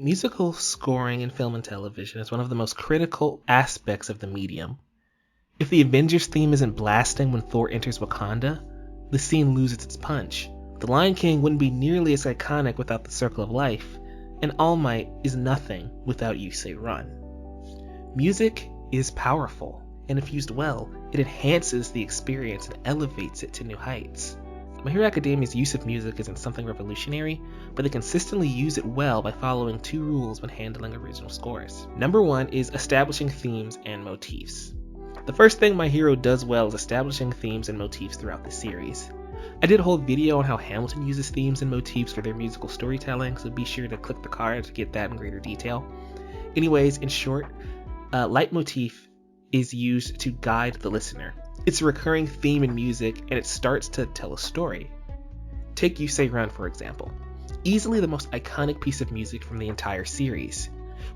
Musical scoring in film and television is one of the most critical aspects of the medium. If the Avengers theme isn't blasting when Thor enters Wakanda, the scene loses its punch. The Lion King wouldn't be nearly as iconic without the Circle of Life, and All Might is nothing without You Say Run. Music is powerful, and if used well, it enhances the experience and elevates it to new heights. My Hero Academia's use of music isn't something revolutionary, but they consistently use it well by following two rules when handling original scores. Number one is establishing themes and motifs. The first thing My Hero does well is establishing themes and motifs throughout the series. I did a whole video on how Hamilton uses themes and motifs for their musical storytelling, so be sure to click the card to get that in greater detail. Anyways, in short, leitmotif is used to guide the listener. It's a recurring theme in music, and it starts to tell a story. Take You Say Run, for example. Easily the most iconic piece of music from the entire series.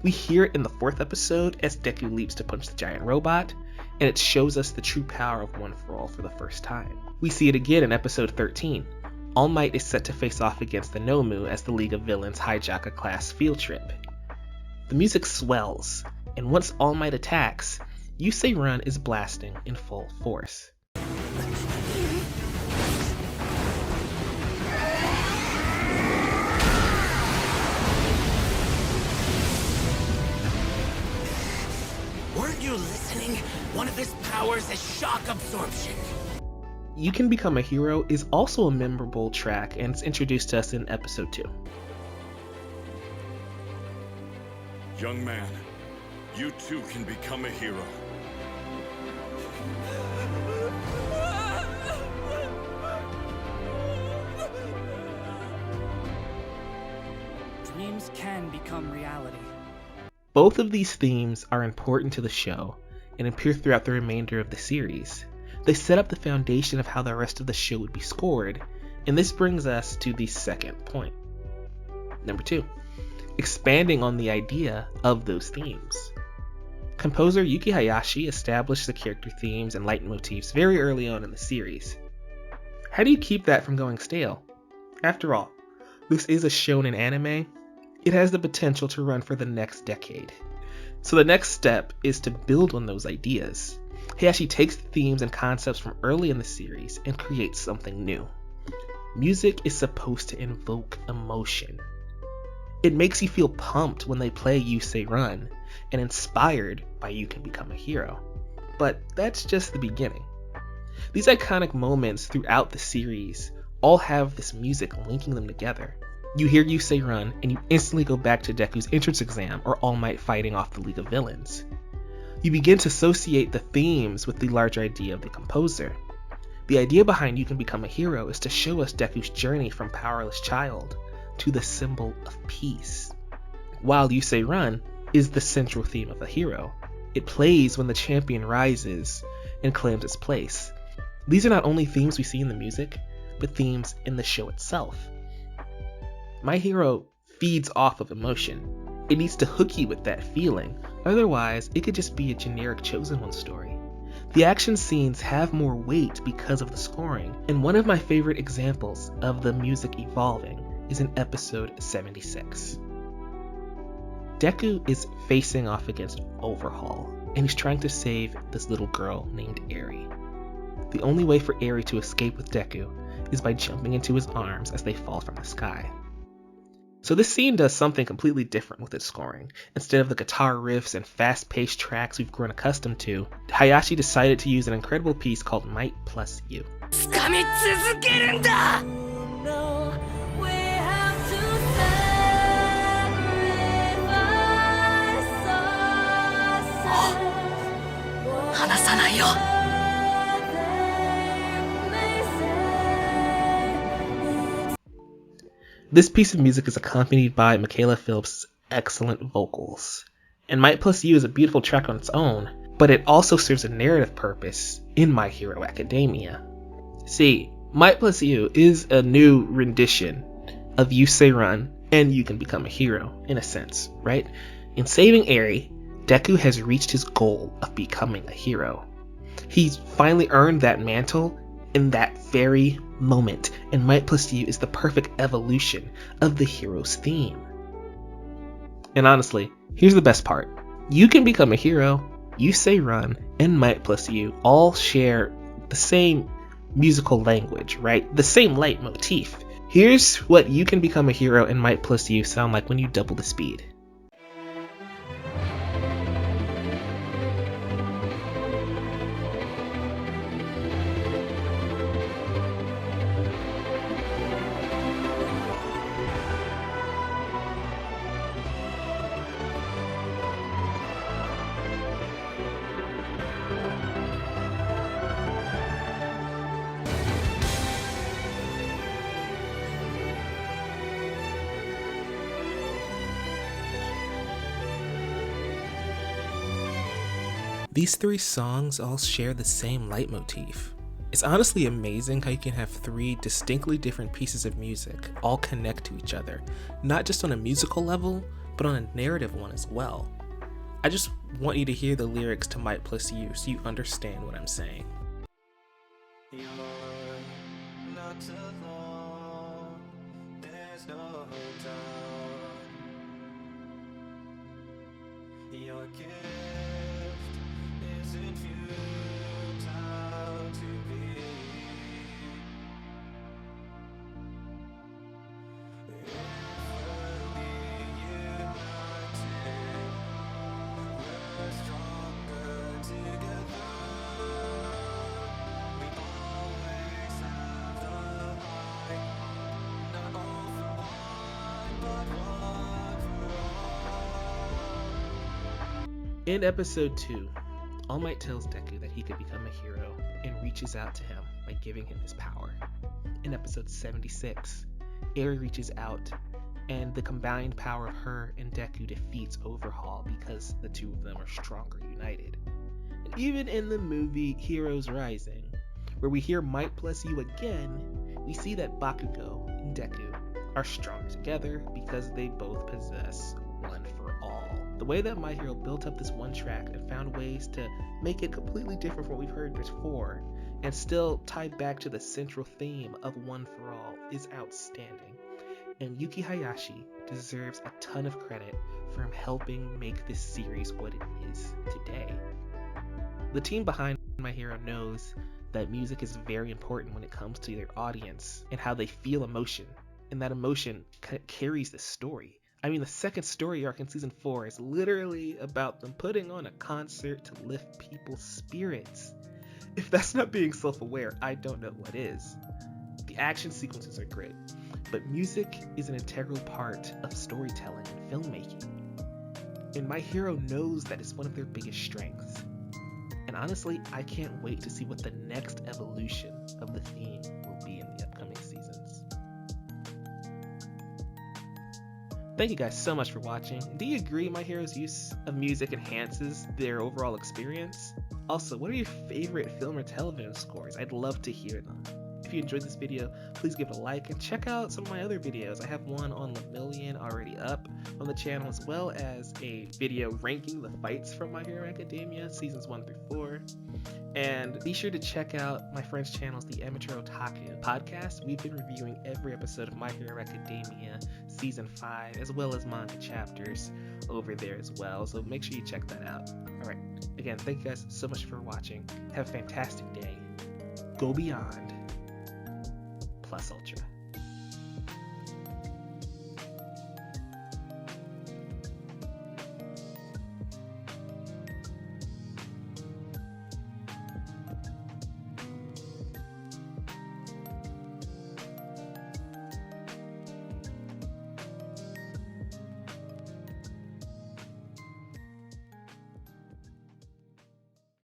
We hear it in the 4th episode as Deku leaps to punch the giant robot, and it shows us the true power of One for All for the first time. We see it again in episode 13. All Might is set to face off against the Nomu as the League of Villains hijack a class field trip. The music swells, and once All Might attacks, You Say Run is blasting in full force. Weren't you listening? One of his powers is shock absorption. You Can Become a Hero is also a memorable track, and it's introduced to us in episode 2. Young man, you too can become a hero. Dreams can become reality. Both of these themes are important to the show and appear throughout the remainder of the series. They set up the foundation of how the rest of the show would be scored, and this brings us to the second point. Number 2, expanding on the idea of those themes. Composer Yuki Hayashi established the character themes and leitmotifs very early on in the series. How do you keep that from going stale? After all, this is a shonen anime. It has the potential to run for the next decade. So the next step is to build on those ideas. Hayashi takes the themes and concepts from early in the series and creates something new. Music is supposed to invoke emotion. It makes you feel pumped when they play You Say Run, and inspired by You Can Become a Hero. But that's just the beginning. These iconic moments throughout the series all have this music linking them together. You hear You Say Run, and you instantly go back to Deku's entrance exam or All Might fighting off the League of Villains. You begin to associate the themes with the larger idea of the composer. The idea behind You Can Become a Hero is to show us Deku's journey from powerless child to the symbol of peace. While You Say Run is the central theme of a hero, it plays when the champion rises and claims its place. These are not only themes we see in the music, but themes in the show itself. My Hero feeds off of emotion. It needs to hook you with that feeling, otherwise it could just be a generic Chosen One story. The action scenes have more weight because of the scoring, and one of my favorite examples of the music evolving is in episode 76. Deku is facing off against Overhaul, and he's trying to save this little girl named Eri. The only way for Eri to escape with Deku is by jumping into his arms as they fall from the sky. So this scene does something completely different with its scoring. Instead of the guitar riffs and fast-paced tracks we've grown accustomed to, Hayashi decided to use an incredible piece called Might+U. This piece of music is accompanied by Michaela Phillips' excellent vocals. And Might+U is a beautiful track on its own, but it also serves a narrative purpose in My Hero Academia. See, Might+U is a new rendition of You Say Run and You Can Become a Hero, in a sense, right? In saving Eri, Deku has reached his goal of becoming a hero. He's finally earned that mantle in that very moment, and Might+U is the perfect evolution of the hero's theme. And honestly, here's the best part. You Can Become a Hero, You Say Run, and Might+U all share the same musical language, right? The same leitmotif. Here's what You Can Become a Hero and Might+U sound like when you double the speed. These three songs all share the same leitmotif. It's honestly amazing how you can have three distinctly different pieces of music all connect to each other, not just on a musical level, but on a narrative one as well. I just want you to hear the lyrics to Might+U so you understand what I'm saying. You're not alone, there's no doubt. Your gift isn't futile to be. If we'll be united, we're stronger together. We always have the light, not all for one, but one for all. In episode 2, All Might tells Deku that he could become a hero and reaches out to him by giving him his power. In episode 76, Eri reaches out and the combined power of her and Deku defeats Overhaul because the two of them are stronger united. And even in the movie Heroes Rising, where we hear Might+U again, we see that Bakugo and Deku are strong together because they both possess one for all. The way that My Hero built up this one track and found ways to make it completely different from what we've heard before and still tie back to the central theme of one for all is outstanding. And Yuki Hayashi deserves a ton of credit for helping make this series what it is today. The team behind My Hero knows that music is very important when it comes to their audience and how they feel emotion, and that emotion carries the story. I mean, the second story arc in season 4 is literally about them putting on a concert to lift people's spirits. If that's not being self-aware, I don't know what is. The action sequences are great, but music is an integral part of storytelling and filmmaking. And My Hero knows that it's one of their biggest strengths. And honestly, I can't wait to see what the next evolution of the theme will be in the upcoming seasons. Thank you guys so much for watching. Do you agree My Hero's use of music enhances their overall experience? Also, what are your favorite film or television scores? I'd love to hear them. If you enjoyed this video, please give it a like and check out some of my other videos. I have one on Lemillion already up on the channel, as well as a video ranking the fights from My Hero Academia seasons 1 through 4. And be sure to check out my friend's channels, the Amateur Otaku podcast. We've been reviewing every episode of My Hero Academia season 5, as well as manga chapters over there as well. So make sure you check that out. Alright, again, thank you guys so much for watching. Have a fantastic day. Go beyond. Plus Ultra.